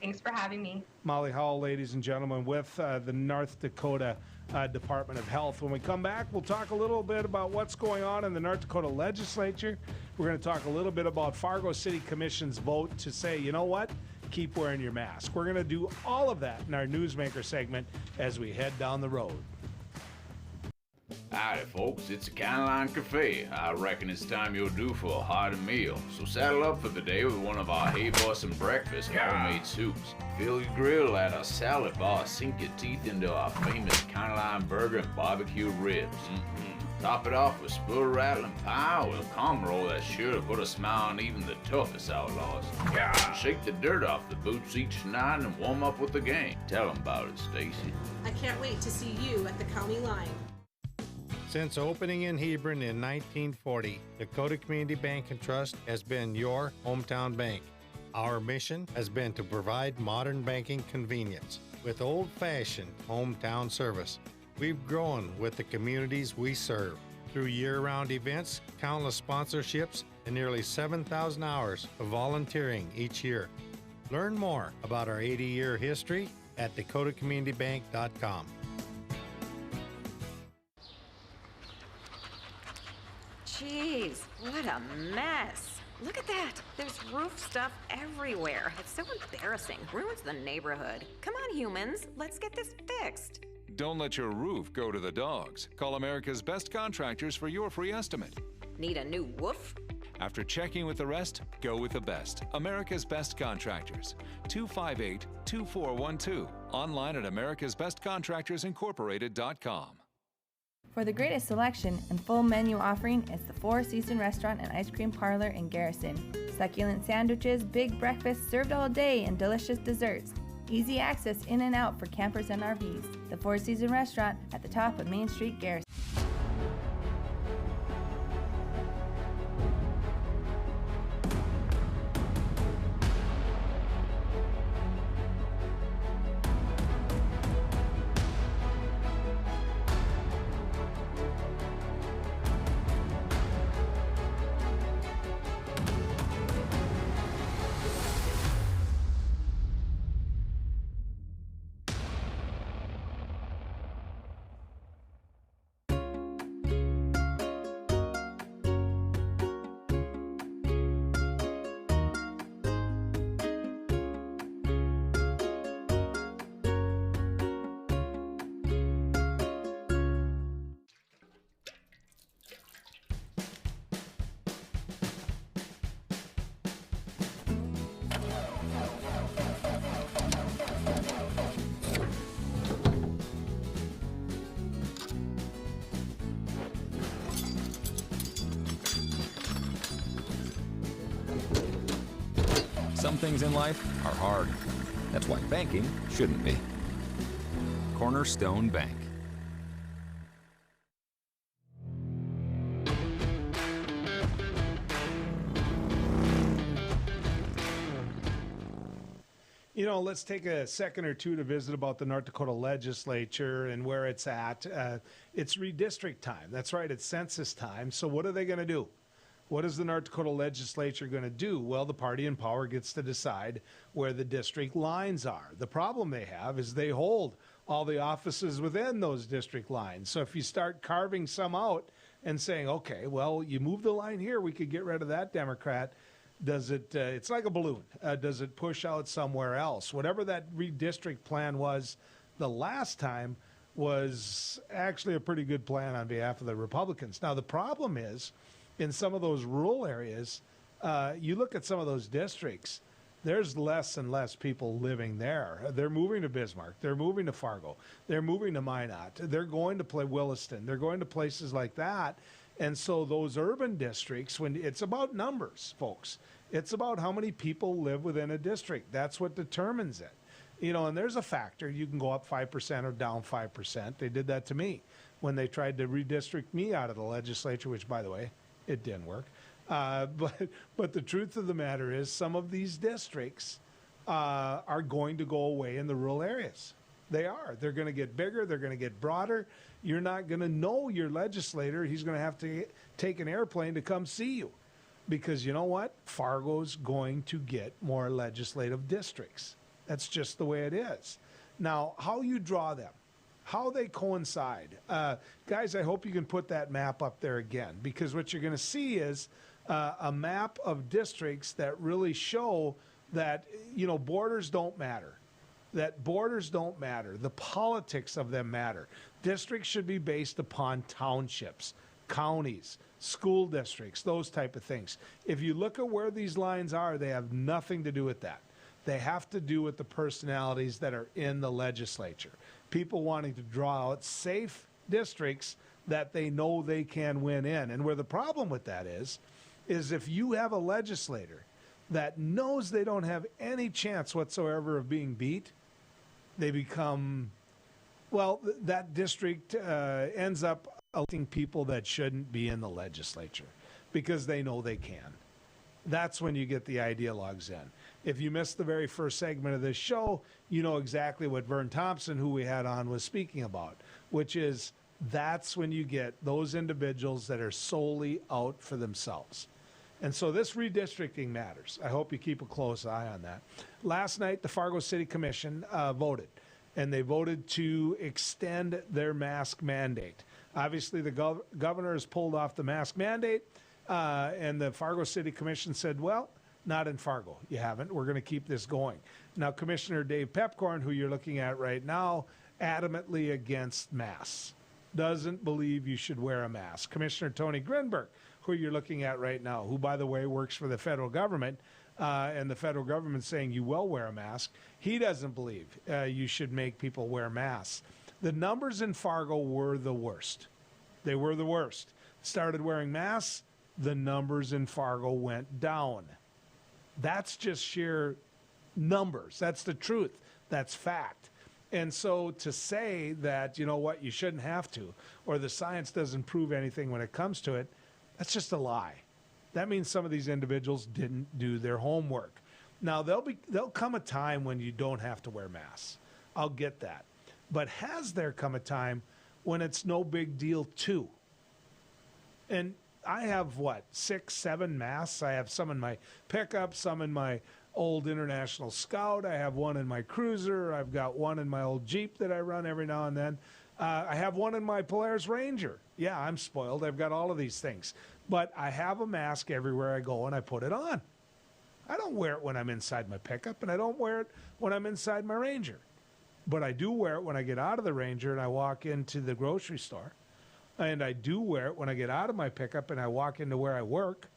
Thanks for having me. Molly Hall, ladies and gentlemen, with the North Dakota Department of Health. When we come back, we'll talk a little bit about what's going on in the North Dakota legislature. We're going to talk a little bit about Fargo City Commission's vote to say, you know what, keep wearing your mask. We're going to do all of that in our Newsmaker segment as we head down the road. Howdy, folks. It's the County Cafe. I reckon it's time you're due for a hearty meal. So saddle up for the day with one of our hay-bussin' breakfast homemade soups. Fill your grill at our salad bar. Sink your teeth into our famous County Line burger and barbecue ribs. Top it off with spoon-rattling pie with a calm roll that's sure to put a smile on even the toughest outlaws. Shake the dirt off the boots each night and warm up with the gang. Tell them about it, Stacy. I can't wait to see you at the County Line. Since opening in Hebron in 1940, Dakota Community Bank and Trust has been your hometown bank. Our mission has been to provide modern banking convenience with old-fashioned hometown service. We've grown with the communities we serve through year-round events, countless sponsorships, and nearly 7,000 hours of volunteering each year. Learn more about our 80-year history at dakotacommunitybank.com. Jeez, what a mess. Look at that. There's roof stuff everywhere. It's so embarrassing. Ruins the neighborhood. Come on, humans. Let's get this fixed. Don't let your roof go to the dogs. Call America's Best Contractors for your free estimate. Need a new woof? After checking with the rest, go with the best. America's Best Contractors. 258-2412. Online at americasbestcontractorsincorporated.com. For the greatest selection and full menu offering is the Four Seasons Restaurant and Ice Cream Parlor in Garrison. Succulent sandwiches, big breakfasts served all day, and delicious desserts. Easy access in and out for campers and RVs. The Four Seasons Restaurant at the top of Main Street, Garrison. Some things in life are hard. That's why banking shouldn't be. Cornerstone Bank. You know, let's take a second or two to visit about the North Dakota legislature and where it's at. It's redistrict time. That's right, it's census time. So what are they going to do? What is the North Dakota legislature going to do? Well, the party in power gets to decide where the district lines are. The problem they have is they hold all the offices within those district lines. So if you start carving some out and saying, okay, well, you move the line here, we could get rid of that Democrat. Does it, it's like a balloon. Does it push out somewhere else? Whatever that redistrict plan was the last time was actually a pretty good plan on behalf of the Republicans. Now, the problem is, in some of those rural areas, you look at some of those districts, there's less and less people living there. They're moving to Bismarck. They're moving to Fargo. They're moving to Minot. They're going to play Williston. They're going to places like that. And so those urban districts, when it's about numbers, folks, it's about how many people live within a district. That's what determines it. You know, and there's a factor. You can go up 5% or down 5%. They did that to me when they tried to redistrict me out of the legislature, which, by the way, it didn't work. But the truth of the matter is some of these districts are going to go away in the rural areas. They are. They're going to get bigger. They're going to get broader. You're not going to know your legislator. He's going to have to take an airplane to come see you. Because you know what? Fargo's going to get more legislative districts. That's just the way it is. Now, how you draw them, how they coincide. Guys, I hope you can put that map up there again, because what you're going to see is a map of districts that really show that, you know, borders don't matter. that borders don't matter. The politics of them matter. Districts should be based upon townships, counties, school districts, those type of things. If you look at where these lines are, they have nothing to do with that. They have to do with the personalities that are in the legislature. People wanting to draw out safe districts that they know they can win in. And where the problem with that is if you have a legislator that knows they don't have any chance whatsoever of being beat, they become, well, that district ends up electing people that shouldn't be in the legislature because they know they can. That's when you get the ideologues in. If you missed the very first segment of this show, you know exactly what Vern Thompson, who we had on, was speaking about, which is that's when you get those individuals that are solely out for themselves. And so this redistricting matters. I hope you keep a close eye on that. Last night, the Fargo City Commission voted, and they voted to extend their mask mandate. Obviously, the governor has pulled off the mask mandate, and the Fargo City Commission said, well, not in Fargo. You haven't. We're going to keep this going. Now, Commissioner Dave Pepcorn, who you're looking at right now, adamantly against masks. Doesn't believe you should wear a mask. Commissioner Tony Grinberg, who you're looking at right now, who, by the way, works for the federal government, and the federal government saying you will wear a mask, he doesn't believe you should make people wear masks. The numbers in Fargo were the worst. They were the worst. Started wearing masks, the numbers in Fargo went down. That's just sheer numbers. That's the truth. That's fact. And so to say that, you know what, you shouldn't have to, or the science doesn't prove anything when it comes to it, that's just a lie. That means some of these individuals didn't do their homework. Now, there'll come a time when you don't have to wear masks. I'll get that. But has there come a time when it's no big deal too? And I have, 6, 7 masks? I have some in my pickup, some in my old International Scout. I have one in my Cruiser. I've got one in my old Jeep that I run every now and then. I have one in my Polaris Ranger. Yeah, I'm spoiled. I've got all of these things. But I have a mask everywhere I go, and I put it on. I don't wear it when I'm inside my pickup, and I don't wear it when I'm inside my Ranger. But I do wear it when I get out of the Ranger and I walk into the grocery store. And I do wear it when I get out of my pickup and I walk into where I work.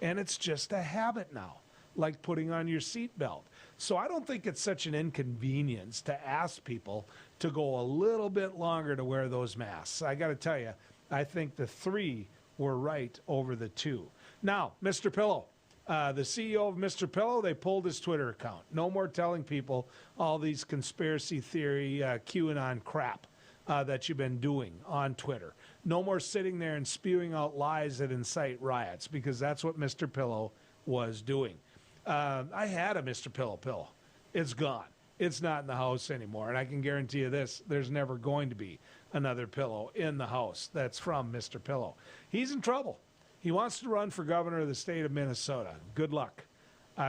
And it's just a habit now, like putting on your seatbelt. So I don't think it's such an inconvenience to ask people to go a little bit longer to wear those masks. I got to tell you, I think the 3 were right over the 2. Now, Mr. Pillow, the CEO of Mr. Pillow, they pulled his Twitter account. No more telling people all these conspiracy theory QAnon crap that you've been doing on Twitter. No more sitting there and spewing out lies that incite riots, because that's what Mr. Pillow was doing. I had a Mr. Pillow. It's gone. It's not in the house anymore. And I can guarantee you this, there's never going to be another pillow in the house that's from Mr. Pillow. He's in trouble. He wants to run for governor of the state of Minnesota. Good luck.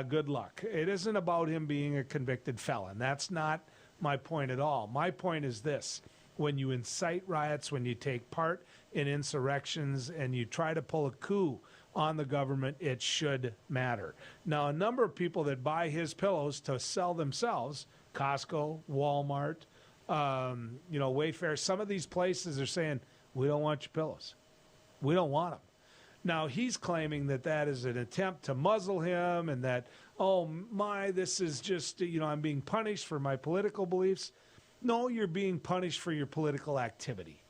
Good luck. It isn't about him being a convicted felon. That's not my point at all. My point is this. When you incite riots, when you take part in insurrections, and you try to pull a coup on the government, it should matter. Now, a number of people that buy his pillows to sell themselves, Costco, Walmart, Wayfair, some of these places are saying, we don't want your pillows. We don't want them. Now, he's claiming that that is an attempt to muzzle him and that, this is just, I'm being punished for my political beliefs. No, you're being punished for your political activity.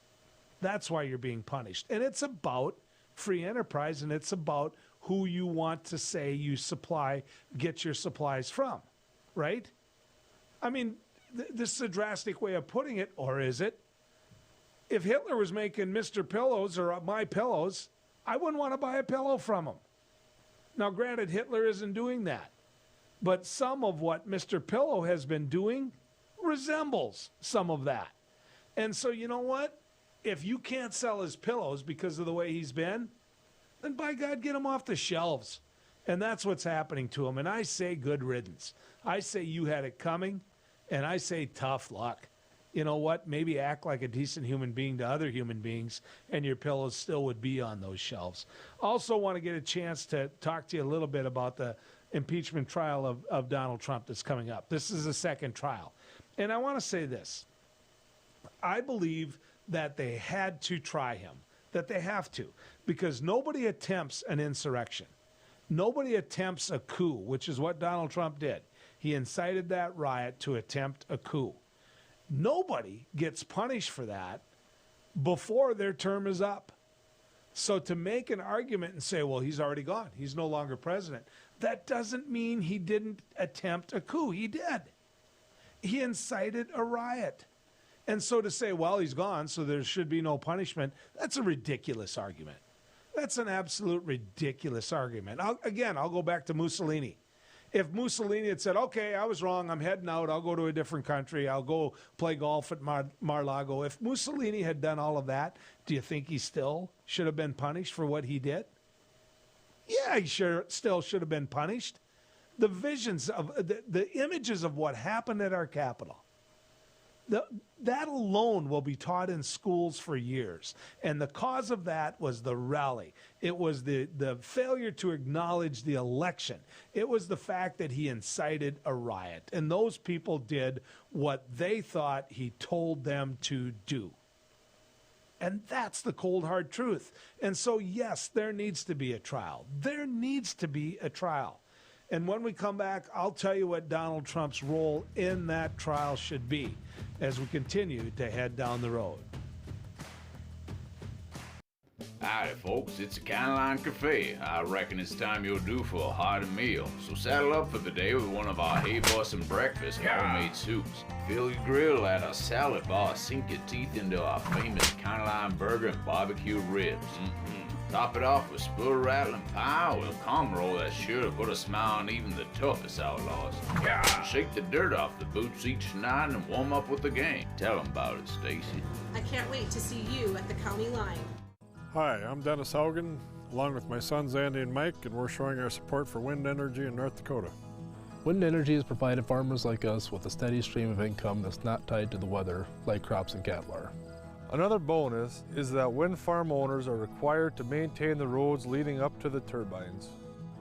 That's why you're being punished. And it's about free enterprise, and it's about who you want to say you get your supplies from, right? I mean, this is a drastic way of putting it, or is it? If Hitler was making Mr. Pillows or my pillows, I wouldn't want to buy a pillow from him. Now, granted, Hitler isn't doing that, but some of what Mr. Pillow has been doing resembles some of that. And so, you know what? If you can't sell his pillows because of the way he's been, then by God, get him off the shelves. And that's what's happening to him. And I say good riddance. I say you had it coming, and I say tough luck. You know what? Maybe act like a decent human being to other human beings, and your pillows still would be on those shelves. Also want to get a chance to talk to you a little bit about the impeachment trial of Donald Trump that's coming up. This is the second trial. And I want to say this. I believe that they had to try him, that they have to, because nobody attempts an insurrection. Nobody attempts a coup, which is what Donald Trump did. He incited that riot to attempt a coup. Nobody gets punished for that before their term is up. So to make an argument and say, well, he's already gone, he's no longer president, that doesn't mean he didn't attempt a coup. He did. He incited a riot. And so to say, well, he's gone, so there should be no punishment, that's a ridiculous argument. That's an absolute ridiculous argument. I'll go back to Mussolini. If Mussolini had said, okay, I was wrong, I'm heading out, I'll go to a different country, I'll go play golf at Mar-Lago. If Mussolini had done all of that, do you think he still should have been punished for what he did? Yeah, he still should have been punished. The visions of the images of what happened at our Capitol, that alone will be taught in schools for years. And the cause of that was the rally. It was the failure to acknowledge the election. It was the fact that he incited a riot. And those people did what they thought he told them to do. And that's the cold, hard truth. And so, yes, there needs to be a trial. There needs to be a trial. And when we come back, I'll tell you what Donald Trump's role in that trial should be as we continue to head down the road. Howdy, folks. It's a Caroline Cafe. I reckon it's time you're due for a hearty meal. So saddle up for the day with one of our Hey Bossin' breakfast homemade soups. Fill your grill at our salad bar. Sink your teeth into our famous Caroline burger and barbecue ribs. Top it off with spoon rattling pie with a calm roll that's sure to put a smile on even the toughest outlaws. Shake the dirt off the boots each night and warm up with the gang. Tell them about it, Stacy. I can't wait to see you at the county line. Hi, I'm Dennis Haugen, along with my sons Andy and Mike, and we're showing our support for wind energy in North Dakota. Wind energy has provided farmers like us with a steady stream of income that's not tied to the weather like crops and cattle are. Another bonus is that wind farm owners are required to maintain the roads leading up to the turbines.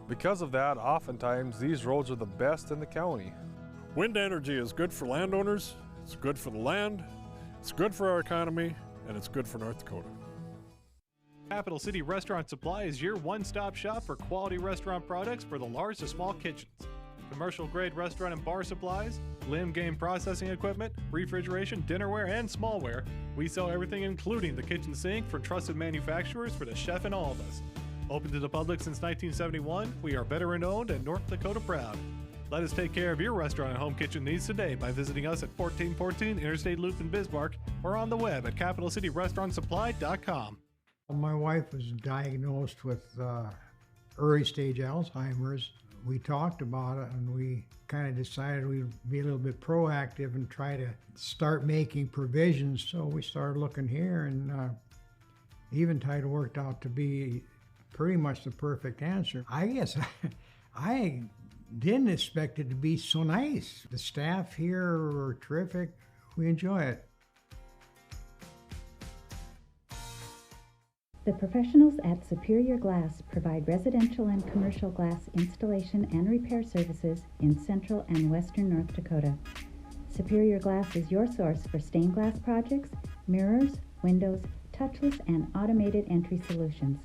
Because of that, oftentimes these roads are the best in the county. Wind energy is good for landowners, it's good for the land, it's good for our economy, and it's good for North Dakota. Capital City Restaurant Supply is your one-stop shop for quality restaurant products for the large to small kitchens. Commercial-grade restaurant and bar supplies, limb game processing equipment, refrigeration, dinnerware, and smallware. We sell everything including the kitchen sink from trusted manufacturers for the chef and all of us. Open to the public since 1971, we are veteran-owned and North Dakota proud. Let us take care of your restaurant and home kitchen needs today by visiting us at 1414 Interstate Loop in Bismarck or on the web at capitalcityrestaurantsupply.com. My wife was diagnosed with early stage Alzheimer's. We talked about it and we kind of decided we'd be a little bit proactive and try to start making provisions. So we started looking here, and Eventide worked out to be pretty much the perfect answer. I guess I didn't expect it to be so nice. The staff here are terrific. We enjoy it. The professionals at Superior Glass provide residential and commercial glass installation and repair services in central and western North Dakota. Superior Glass is your source for stained glass projects, mirrors, windows, touchless and automated entry solutions.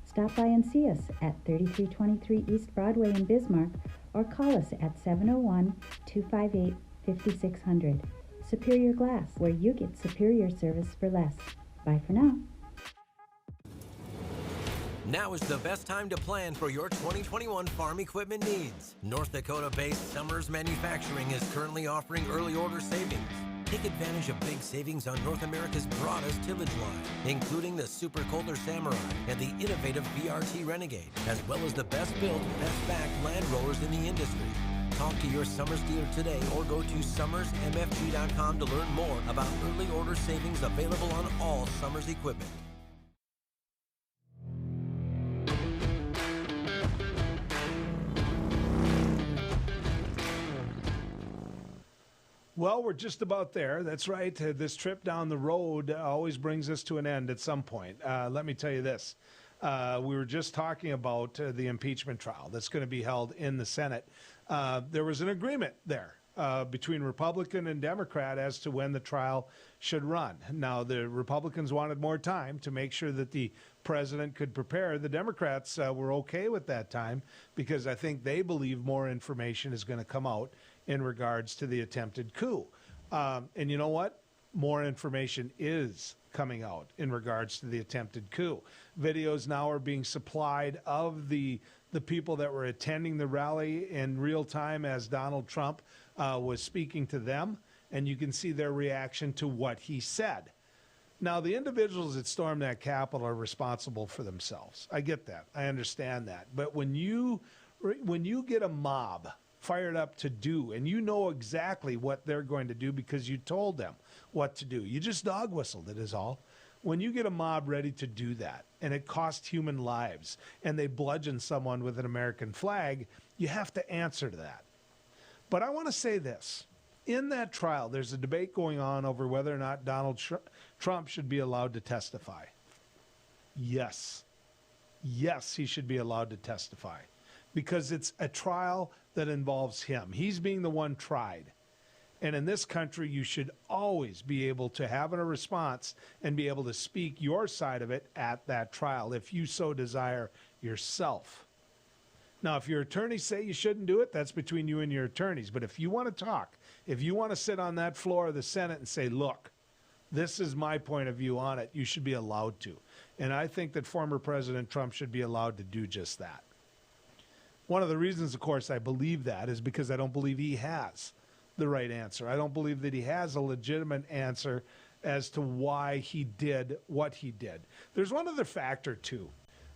Stop by and see us at 3323 East Broadway in Bismarck or call us at 701-258-5600. Superior Glass, where you get superior service for less. Bye for now. Now is the best time to plan for your 2021 farm equipment needs. North Dakota-based Summers Manufacturing is currently offering early order savings. Take advantage of big savings on North America's broadest tillage line, including the Super Kohler Samurai and the innovative VRT Renegade, as well as the best-built, best-backed land rollers in the industry. Talk to your Summers dealer today or go to summersmfg.com to learn more about early order savings available on all Summers equipment. Well, we're just about there. That's right. This trip down the road always brings us to an end at some point. Let me tell you this. We were just talking about the impeachment trial that's going to be held in the Senate. There was an agreement there between Republican and Democrat as to when the trial should run. Now, the Republicans wanted more time to make sure that the president could prepare. The Democrats were okay with that time because I think they believe more information is going to come out in regards to the attempted coup. And you know what? More information is coming out in regards to the attempted coup. Videos now are being supplied of the people that were attending the rally in real time as Donald Trump was speaking to them, and you can see their reaction to what he said. Now, the individuals that stormed that Capitol are responsible for themselves. I get that. I understand that. But when you get a mob fired up to do, and you know exactly what they're going to do because you told them what to do. You just dog whistled it is all. When you get a mob ready to do that, and it costs human lives, and they bludgeon someone with an American flag, you have to answer to that. But I want to say this. In that trial, there's a debate going on over whether or not Donald Trump should be allowed to testify. Yes. Yes, he should be allowed to testify because it's a trial that involves him. He's being the one tried. And in this country, you should always be able to have a response and be able to speak your side of it at that trial, if you so desire yourself. Now, if your attorneys say you shouldn't do it, that's between you and your attorneys. But if you want to talk, if you want to sit on that floor of the Senate and say, look, this is my point of view on it, you should be allowed to. And I think that former President Trump should be allowed to do just that. One of the reasons, of course, I believe that is because I don't believe he has the right answer. I don't believe that he has a legitimate answer as to why he did what he did. There's one other factor, too,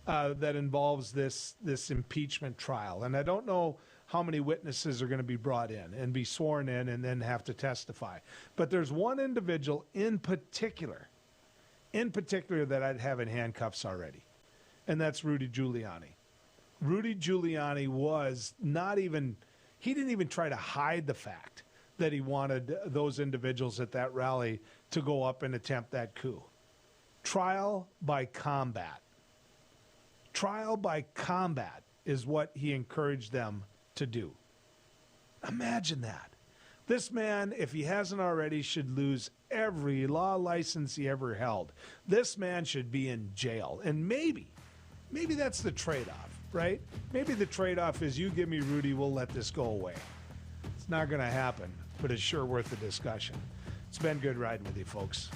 that involves this impeachment trial. And I don't know how many witnesses are going to be brought in and be sworn in and then have to testify. But there's one individual in particular that I'd have in handcuffs already, and that's Rudy Giuliani. Rudy Giuliani he didn't even try to hide the fact that he wanted those individuals at that rally to go up and attempt that coup. Trial by combat. Trial by combat is what he encouraged them to do. Imagine that. This man, if he hasn't already, should lose every law license he ever held. This man should be in jail. And maybe that's the trade-off, right? Maybe the trade-off is you give me Rudy, we'll let this go away. It's not going to happen, but it's sure worth the discussion. It's been good riding with you, folks.